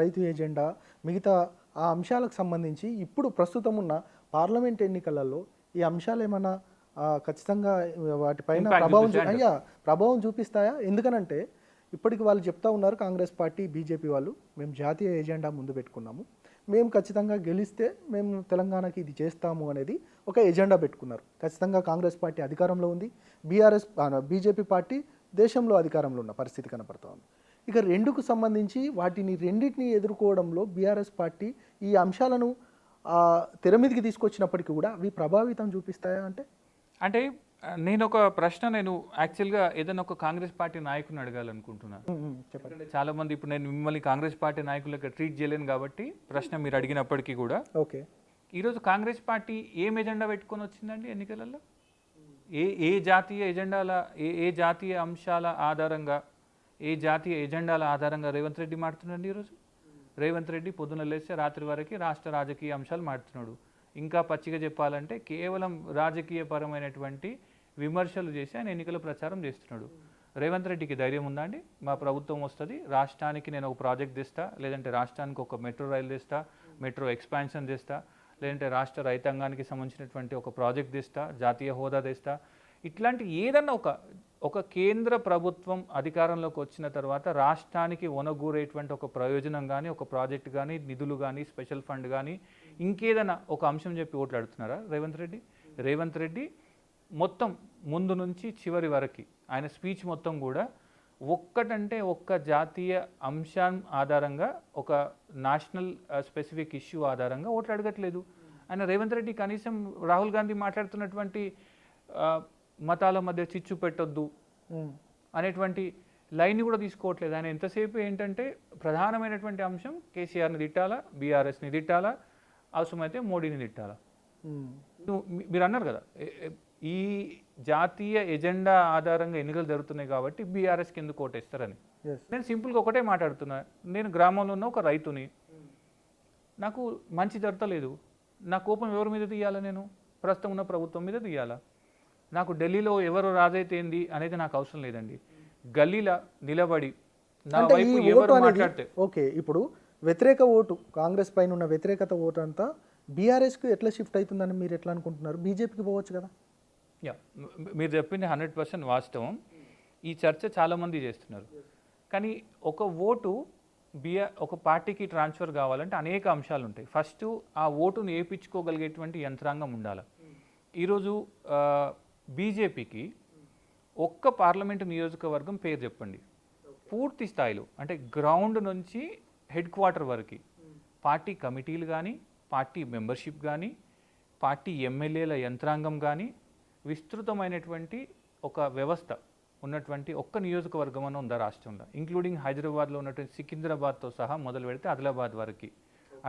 రైతు ఎజెండా, మిగతా ఆ అంశాలకు సంబంధించి ఇప్పుడు ప్రస్తుతం ఉన్న పార్లమెంట్ ఎన్నికలలో ఈ అంశాలు ఏమన్నా ఖచ్చితంగా వాటిపైన ఇంపాక్ట్ చూపిస్తాయి ప్రభావం చూపిస్తాయా? ఎందుకనంటే ఇప్పటికి వాళ్ళు చెప్తా ఉన్నారు, కాంగ్రెస్ పార్టీ, బీజేపీ వాళ్ళు, మేము జాతీయ ఎజెండా ముందు పెట్టుకున్నాము, మేము ఖచ్చితంగా గెలిస్తే మేము తెలంగాణకి ఇది చేస్తాము అనేది ఒక ఎజెండా పెట్టుకున్నారు. ఖచ్చితంగా కాంగ్రెస్ పార్టీ అధికారంలో ఉంది, బీజేపీ పార్టీ దేశంలో అధికారంలో ఉన్న పరిస్థితి కనపడుతూ ఉంది. ఇక రెండుకు సంబంధించి రెండింటిని ఎదుర్కోవడంలో బీఆర్ఎస్ పార్టీ ఈ అంశాలను తెర మీదకి తీసుకొచ్చినప్పటికీ కూడా అవి ప్రభావితం చూపిస్తాయా అంటే నేను ఒక ప్రశ్న యాక్చువల్గా ఏదైనా ఒక కాంగ్రెస్ పార్టీ నాయకుని అడగాలనుకుంటున్నాను. చెప్పండి. చాలా మంది ఇప్పుడు నేను మిమ్మల్ని కాంగ్రెస్ పార్టీ నాయకులకు ట్రీట్ చేయలేను కాబట్టి ప్రశ్న మీరు అడిగినప్పటికీ కూడా, ఓకే, ఈరోజు కాంగ్రెస్ పార్టీ ఏం ఎజెండా పెట్టుకొని వచ్చిందండి ఎన్నికలలో? ఏ జాతీయ ఎజెండాల ఏ జాతీయ అంశాల ఆధారంగా, ఏ జాతీయ ఎజెండాల ఆధారంగా రేవంత్ రెడ్డి మాడుతున్నాడు? ఈరోజు రేవంత్ రెడ్డి పొద్దున లేస్తే రాత్రి వరకు రాష్ట్ర రాజకీయ అంశాలు మాడుతున్నాడు. ఇంకా పచ్చిగా చెప్పాలంటే కేవలం రాజకీయపరమైనటువంటి విమర్శలు చేసి ఆయన ఎన్నికల ప్రచారం చేస్తున్నాడు. రేవంత్ రెడ్డికి ధైర్యం ఉందా అండి? మా ప్రభుత్వం వస్తుంది, రాష్ట్రానికి నేను ఒక ప్రాజెక్ట్ తెస్తా, లేదంటే రాష్ట్రానికి ఒక మెట్రో రైలు తెస్తా, మెట్రో ఎక్స్పాన్షన్ తెస్తా, లేదంటే రాష్ట్ర రైతాంగానికి సంబంధించినటువంటి ఒక ప్రాజెక్ట్ తెస్తా, జాతీయ హోదా తెస్తా, ఇట్లాంటి ఏదన్నా ఒక కేంద్ర ప్రభుత్వం అధికారంలోకి వచ్చిన తర్వాత రాష్ట్రానికి ఒనగూరేటువంటి ఒక ప్రయోజనం కానీ, ఒక ప్రాజెక్ట్ కానీ, నిధులు కానీ, స్పెషల్ ఫండ్ కానీ, ఇంకేదైనా ఒక అంశం చెప్పి ఓట్లాడుతున్నారా రేవంత్ రెడ్డి మొత్తం ముందు నుంచి చివరి వరకు ఆయన స్పీచ్ మొత్తం కూడా ఒక్క జాతీయ అంశం ఆధారంగా, ఒక నేషనల్ స్పెసిఫిక్ ఇష్యూ ఆధారంగా ఓట్లు అడగట్లేదు. ఆయన రేవంత్ రెడ్డి కనీసం రాహుల్ గాంధీ మాట్లాడుతున్నటువంటి మతాల మధ్య చిచ్చు పెట్టొద్దు అనేటువంటి లైన్ కూడా తీసుకోవట్లేదు. ఆయన ఎంతసేపు ఏంటంటే ప్రధానమైనటువంటి అంశం కేసీఆర్ని తిట్టాలా, బీఆర్ఎస్ని తిట్టాలా, అవసరమైతే మోడీని తిట్టాలా. మీరు అన్నారు కదా, ఈ జాతీయ ఎజెండా ఆధారంగా ఎన్నికలు జరుగుతున్నాయి కాబట్టి బీఆర్ఎస్కి ఎందుకు ఓటేస్తారని. నేను సింపుల్గా ఒకటే మాట్లాడుతున్నా. నేను గ్రామంలో ఉన్న ఒక రైతుని, నాకు మంచి జరగలేదు, నా కోపం ఎవరి మీద తీయాలా? నేను ప్రస్తుతం ఉన్న ప్రభుత్వం మీద తీయాలా? నాకు ఢిల్లీలో ఎవరు రాజైతే ఏంది అనేది నాకు అవసరం లేదండి. గల్లీలా నిలబడి నా వైపు ఎవరు మాట్లాడితే ఓకే. ఇప్పుడు వ్యతిరేక ఓటు, కాంగ్రెస్ పైన ఉన్న వ్యతిరేకత ఓటు అంతా బీఆర్ఎస్కి ఎట్లా షిఫ్ట్ అవుతుందని మీరు ఎట్లా అనుకుంటున్నారు? బీజేపీకి పోవచ్చు కదా? మీరు చెప్పింది 100% వాస్తవం. ఈ చర్చ చాలామంది చేస్తున్నారు. కానీ ఒక ఓటు ఒక పార్టీకి ట్రాన్స్ఫర్ కావాలంటే అనేక అంశాలు ఉంటాయి. ఫస్ట్ ఆ ఓటును వేయించుకోగలిగేటువంటి యంత్రాంగం ఉండాలి. ఈరోజు బీజేపీకి ఒక్క పార్లమెంటు నియోజకవర్గం పేరు చెప్పండి, పూర్తి స్థాయిలో అంటే గ్రౌండ్ నుంచి హెడ్ క్వార్టర్ వరకు పార్టీ కమిటీలు కానీ, పార్టీ మెంబర్షిప్ కానీ, పార్టీ ఎమ్మెల్యేల యంత్రాంగం కానీ, విస్తృతమైనటువంటి ఒక వ్యవస్థ ఉన్నటువంటి ఒక్క నియోజకవర్గం అని ఉందా రాష్ట్రంలో? ఇంక్లూడింగ్ హైదరాబాద్లో ఉన్నటువంటి సికింద్రాబాద్తో సహా మొదలు పెడితే ఆదిలాబాద్ వరకు,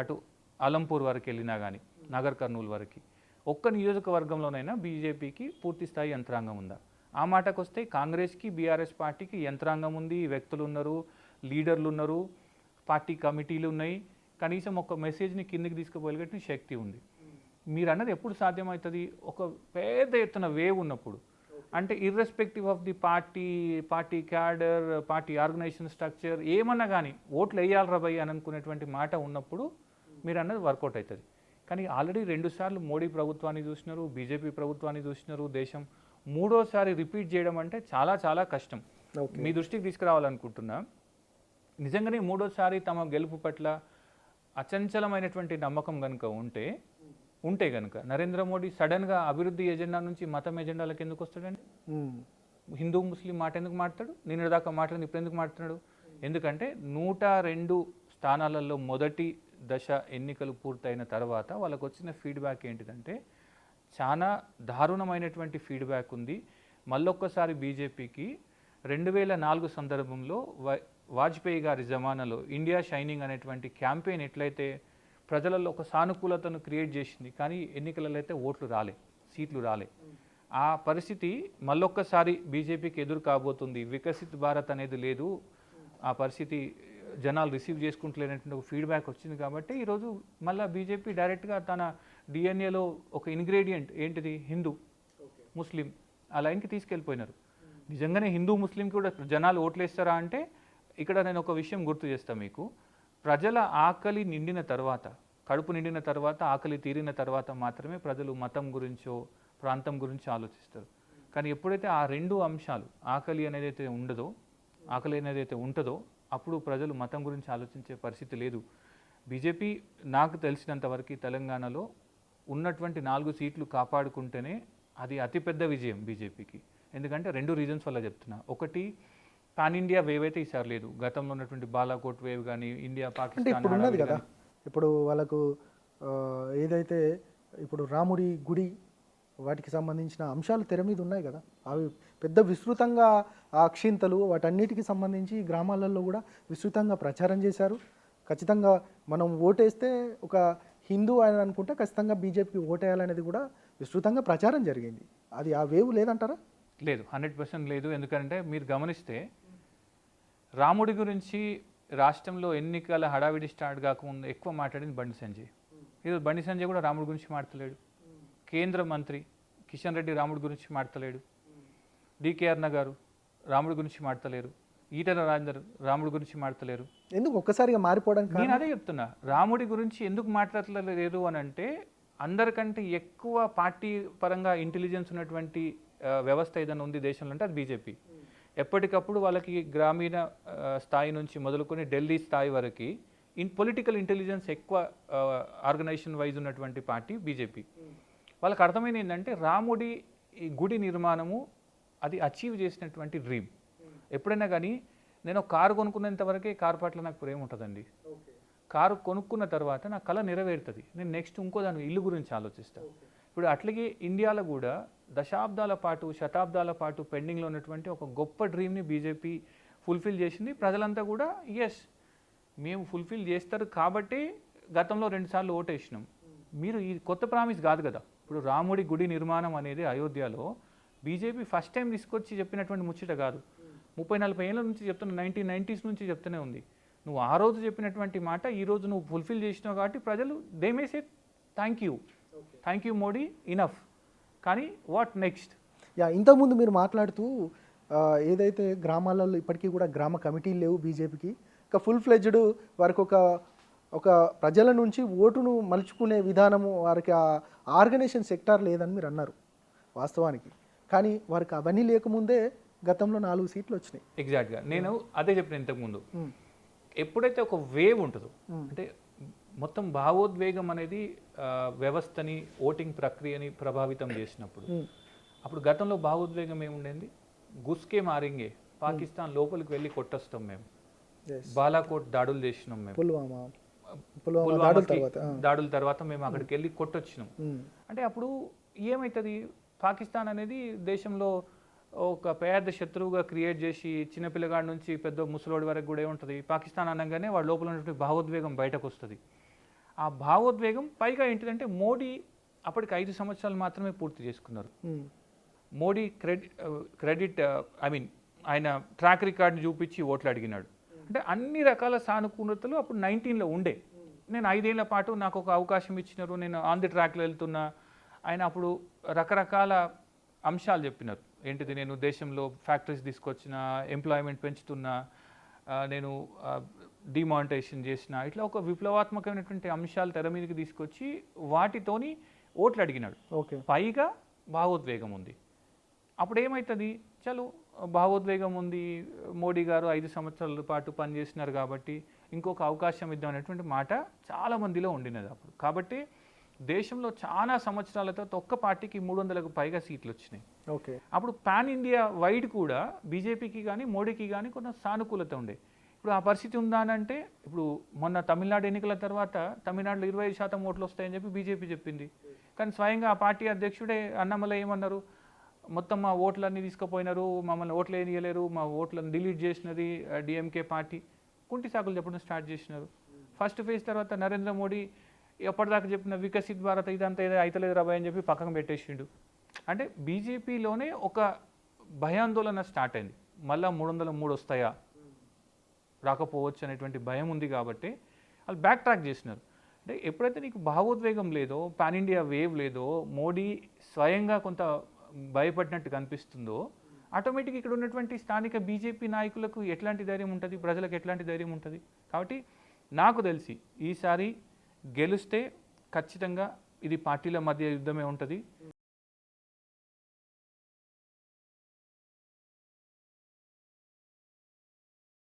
అటు అలంపూర్ వరకు వెళ్ళినా కానీ, నగర్ కర్నూలు వరకు ఒక్క నియోజకవర్గంలోనైనా బీజేపీకి పూర్తి స్థాయి యంత్రాంగం ఉందా? ఆ మాటకు వస్తే కాంగ్రెస్కి, బీఆర్ఎస్ పార్టీకి యంత్రాంగం ఉంది, వ్యక్తులు ఉన్నారు, లీడర్లు ఉన్నారు, పార్టీ కమిటీలు ఉన్నాయి, కనీసం ఒక మెసేజ్ని కిందికి తీసుకుపోగలిగే శక్తి ఉంది. మీరు అన్నది ఎప్పుడు సాధ్యమవుతుంది? ఒక పెద్ద ఎత్తున వేవ్ ఉన్నప్పుడు, అంటే irrespective of the party cadre, party organisation structure ఏమన్నా కానీ ఓట్లు వేయాలరా భయ్ అని అనుకునేటువంటి మాట ఉన్నప్పుడు మీరు అన్నది వర్కౌట్ అవుతుంది. కానీ ఆల్రెడీ 2 సార్లు మోడీ ప్రభుత్వాన్ని చూసినారు, బీజేపీ ప్రభుత్వాన్ని చూసినారు, దేశం మూడోసారి రిపీట్ చేయడం అంటే చాలా చాలా కష్టం. మీ దృష్టికి తీసుకురావాలనుకుంటున్నా, నిజంగానే మూడోసారి తమ గెలుపు పట్ల అచంచలమైనటువంటి నమ్మకం కనుక ఉంటే కనుక నరేంద్ర మోడీ సడన్గా అభివృద్ధి ఎజెండా నుంచి మతం ఎజెండాలకు ఎందుకు వస్తాడండి? హిందూ ముస్లిం మాట ఎందుకు మాట్లాడు? నిన్న దాకా మాట్లాడింది ఇప్పుడు ఎందుకు మాట్లాడు? ఎందుకంటే 102 స్థానాలలో మొదటి దశ ఎన్నికలు పూర్తయిన తర్వాత వాళ్ళకు వచ్చిన ఫీడ్బ్యాక్ ఏంటిదంటే చాలా దారుణమైనటువంటి ఫీడ్బ్యాక్ ఉంది. మళ్ళొక్కసారి బీజేపీకి 2004 సందర్భంలో వాజ్పేయి గారి జమానాలో ఇండియా షైనింగ్ అనేటువంటి క్యాంపెయిన్ ఎట్లయితే ప్రజలలో ఒక సానుకూలతను క్రియేట్ చేసింది, కానీ ఎన్నికలలో అయితే ఓట్లు రాలే, సీట్లు రాలే. ఆ పరిస్థితి మళ్ళొక్కసారి బీజేపీకి ఎదురు కాబోతుంది. వికసిత్ భారత్ అనేది లేదు, ఆ పరిస్థితి జనాలు రిసీవ్ చేసుకుంటలేనటువంటి ఒక ఫీడ్బ్యాక్ వచ్చింది. కాబట్టి ఈరోజు మళ్ళీ బీజేపీ డైరెక్ట్గా తన డిఎన్ఏలో ఒక ఇంగ్రీడియంట్ ఏంటిది, హిందూ ముస్లిం, ఆ లైన్కి తీసుకెళ్ళిపోయినారు. నిజంగానే హిందూ ముస్లింకి కూడా జనాలు ఓట్లేస్తారా అంటే ఇక్కడ నేను ఒక విషయం గుర్తు చేస్తాను మీకు. ప్రజల ఆకలి నిండిన తర్వాత, కడుపు నిండిన తర్వాత, ఆకలి తీరిన తర్వాత మాత్రమే ప్రజలు మతం గురించో ప్రాంతం గురించి ఆలోచిస్తారు. కానీ ఎప్పుడైతే ఆ రెండు అంశాలు ఆకలి అనేది ఉంటుందో అప్పుడు ప్రజలు మతం గురించి ఆలోచించే పరిస్థితి లేదు. బీజేపీ నాకు తెలిసినంతవరకు తెలంగాణలో ఉన్నటువంటి 4 సీట్లు కాపాడుకుంటేనే అది అతిపెద్ద విజయం బీజేపీకి. ఎందుకంటే 2 రీజన్స్ వల్ల చెప్తున్నా. ఒకటి, పాన్ ఇండియా వేవ్ అయితే ఈసారి లేదు. గతంలో ఉన్నటువంటి బాలాకోట్ వేవ్ కానీ, ఇండియా అంటే పాకిస్తాన్ ఇప్పుడు ఉన్నది కదా, ఇప్పుడు వాళ్ళకు ఏదైతే ఇప్పుడు రాముడి గుడి వాటికి సంబంధించిన అంశాలు తెర మీద ఉన్నాయి కదా, అవి పెద్ద విస్తృతంగా ఆ అక్షింతలు వాటన్నిటికి సంబంధించి గ్రామాలలో కూడా విస్తృతంగా ప్రచారం చేశారు. ఖచ్చితంగా మనం ఓటేస్తే ఒక హిందూ అని అనుకుంటే ఖచ్చితంగా బీజేపీకి ఓటేయాలనేది కూడా విస్తృతంగా ప్రచారం జరిగింది. అది ఆ వేవ్ లేదంటారా? లేదు, 100% లేదు. ఎందుకంటే మీరు గమనిస్తే రాముడి గురించి రాష్ట్రంలో ఎన్నికల హడావిడి స్టార్ట్ కాకముందు ఎక్కువ మాట్లాడింది బండి సంజయ్. ఈరోజు బండి సంజయ్ కూడా రాముడి గురించి మాట్లాడలేడు. కేంద్ర మంత్రి కిషన్ రెడ్డి రాముడి గురించి మాట్లాడలేడు. డికేఆర్ నగారు రాముడి గురించి మాట్లాడలేరు. ఈటల రాజేందర్ రాముడి గురించి మాట్లాడలేరు. ఎందుకు ఒక్కసారిగా మారిపోవడానికి? నేను అదే చెప్తున్నా, రాముడి గురించి ఎందుకు మాట్లాడలేరు అని అంటే అందరికంటే ఎక్కువ పార్టీ పరంగా ఇంటెలిజెన్స్ ఉన్నటువంటి వ్యవస్థ ఏదైనా ఉంది దేశంలో అంటే అది బీజేపీ. ఎప్పటికప్పుడు వాళ్ళకి గ్రామీణ స్థాయి నుంచి మొదలుకొని ఢిల్లీ స్థాయి వరకు పొలిటికల్ ఇంటెలిజెన్స్ ఎక్కువ ఆర్గనైజేషన్ వైజ్ ఉన్నటువంటి పార్టీ బీజేపీ. వాళ్ళకి అర్థమైంది ఏంటంటే రాముడి ఈ గుడి నిర్మాణము అది అచీవ్ చేసినటువంటి డ్రీమ్. ఎప్పుడైనా కానీ నేను కారు కొనుక్కునేంత వరకే కారు పట్ల నాకు ప్రేమ ఉంటుందండి. కారు కొనుక్కున్న తర్వాత నా కళ నెరవేరుతుంది. నేను నెక్స్ట్ ఇంకో దాని ఇల్లు గురించి ఆలోచిస్తాను. ఇప్పుడు అట్లాగే ఇండియాలో కూడా దశాబ్దాల పాటు శతాబ్దాల పాటు పెండింగ్లో ఉన్నటువంటి ఒక గొప్ప డ్రీమ్ని బీజేపీ ఫుల్ఫిల్ చేసింది. ప్రజలంతా కూడా ఎస్ మేము ఫుల్ఫిల్ చేస్తారు కాబట్టి గతంలో 2 సార్లు ఓటేసినాం. మీరు ఈ కొత్త ప్రామిస్ కాదు కదా. ఇప్పుడు రాముడి గుడి నిర్మాణం అనేది అయోధ్యలో బీజేపీ ఫస్ట్ టైం తీసుకొచ్చి చెప్పినటువంటి ముచ్చట కాదు. 30-40 ఏళ్ళ నుంచి చెప్తున్న, 1990s నుంచి చెప్తూనే ఉంది. నువ్వు ఆ రోజు చెప్పినటువంటి మాట ఈరోజు నువ్వు ఫుల్ఫిల్ చేసినావు కాబట్టి ప్రజలు they may say thank you Modi, enough. కానీ వాట్ నెక్స్ట్? ఇంతకుముందు మీరు మాట్లాడుతూ ఏదైతే గ్రామాలలో ఇప్పటికీ కూడా గ్రామ కమిటీలు లేవు బీజేపీకి, ఒక ఫుల్ ఫ్లెడ్జ్డ్ వారికి ఒక ప్రజల నుంచి ఓటును మలుచుకునే విధానము వారికి ఆ ఆర్గనైజేషన్ సెక్టార్ లేదని మీరు అన్నారు వాస్తవానికి. కానీ వారికి అవన్నీ లేకముందే గతంలో 4 సీట్లు వచ్చినాయి. ఎగ్జాక్ట్గా నేను అదే చెప్పిన ఇంతకుముందు. ఎప్పుడైతే ఒక వేవ్ ఉంటుందో అంటే మొత్తం భావోద్వేగం అనేది వ్యవస్థని ఓటింగ్ ప్రక్రియని ప్రభావితం చేసినప్పుడు, అప్పుడు గతంలో భావోద్వేగం ఏముండేది? గుస్కే మారింగే, పాకిస్తాన్ లోపలికి వెళ్ళి కొట్టొస్తాం మేము, బాలాకోట్ దాడులు చేసినాం మేము, దాడుల తర్వాత మేము అక్కడికి వెళ్ళి కొట్టొచ్చినాం అంటే అప్పుడు ఏమవుతుంది? పాకిస్తాన్ అనేది దేశంలో ఒక పెద్ద శత్రువుగా క్రియేట్ చేసి చిన్నపిల్లగాడి నుంచి పెద్ద ముసలోడి వరకు కూడా ఏముంటుంది, పాకిస్తాన్ అనగానే వాడి లోపల ఉన్నటువంటి భావోద్వేగం బయటకు వస్తుంది. ఆ భావోద్వేగం పైగా ఏంటిదంటే మోడీ అప్పటికి 5 సంవత్సరాలు మాత్రమే పూర్తి చేసుకున్నారు. మోడీ క్రెడిట్ ఐ మీన్ ఆయన ట్రాక్ రికార్డ్ని చూపించి ఓట్లు అడిగినాడు. అంటే అన్ని రకాల సానుకూలతలు అప్పుడు 19లో ఉండే. నేను 5 ఏళ్ల పాటు నాకు ఒక అవకాశం ఇచ్చినారు, నేను ఆన్ ది ట్రాక్లో వెళ్తున్నా. ఆయన అప్పుడు రకరకాల అంశాలు చెప్పినారు. ఏంటిది? నేను దేశంలో ఫ్యాక్టరీస్ తీసుకొచ్చిన, ఎంప్లాయ్మెంట్ పెంచుతున్నా, నేను డిమానిటైజేషన్ చేసిన, ఇట్లా ఒక విప్లవాత్మకమైనటువంటి అంశాలు తెర మీదకి తీసుకొచ్చి వాటితోని ఓట్లు అడిగినాడు. పైగా భావోద్వేగం ఉంది. అప్పుడు ఏమవుతుంది? చలో భావోద్వేగం ఉంది, మోడీ గారు 5 సంవత్సరాల పాటు పనిచేసినారు కాబట్టి ఇంకొక అవకాశం ఇద్దాం అనేటువంటి మాట చాలా మందిలో ఉండినది అప్పుడు. కాబట్టి దేశంలో చాలా సంవత్సరాల తర్వాత ఒక్క పార్టీకి 300కు పైగా సీట్లు వచ్చినాయి. అప్పుడు పాన్ ఇండియా వైడ్ కూడా బీజేపీకి కానీ మోడీకి కానీ కొంత సానుకూలత ఉండే. ఇప్పుడు ఆ పరిస్థితి ఉందా అని అంటే, ఇప్పుడు మొన్న తమిళనాడు ఎన్నికల తర్వాత తమిళనాడులో 25% ఓట్లు వస్తాయని చెప్పి బీజేపీ చెప్పింది. కానీ స్వయంగా ఆ పార్టీ అధ్యక్షుడే అన్నమలై ఏమన్నారు? మొత్తం మా ఓట్లన్నీ తీసుకుపోయినారు, మమ్మల్ని ఓట్లు వేయలేరు, మా ఓట్లను డిలీట్ చేసినది డిఎంకే పార్టీ, కుంటి సాకులు చెప్పడం స్టార్ట్ చేసినారు. ఫస్ట్ ఫేజ్ తర్వాత నరేంద్ర మోడీ ఎప్పటిదాకా చెప్పిన వికసిత్ భారత్ ఇదంతా ఏదో అయితలేదు రాబాయ్ అని చెప్పి పక్కన పెట్టేసిండు. అంటే బీజేపీలోనే ఒక భయాందోళన స్టార్ట్ అయింది. మళ్ళీ 303 వస్తాయా, రాకపోవచ్చు అనేటువంటి భయం ఉంది కాబట్టి వాళ్ళు బ్యాక్ ట్రాక్ చేసినారు. అంటే ఎప్పుడైతే నీకు భావోద్వేగం లేదో, పాన్ ఇండియా వేవ్ లేదో, మోడీ స్వయంగా కొంత భయపడినట్టు కనిపిస్తుందో, ఆటోమేటిక్గా ఇక్కడ ఉన్నటువంటి స్థానిక బీజేపీ నాయకులకు ఎట్లాంటి ధైర్యం ఉంటుంది, ప్రజలకు ఎట్లాంటి ధైర్యం ఉంటుంది? కాబట్టి నాకు తెలిసి ఈసారి గెలిస్తే ఖచ్చితంగా ఇది పార్టీల మధ్య యుద్ధమే ఉంటుంది.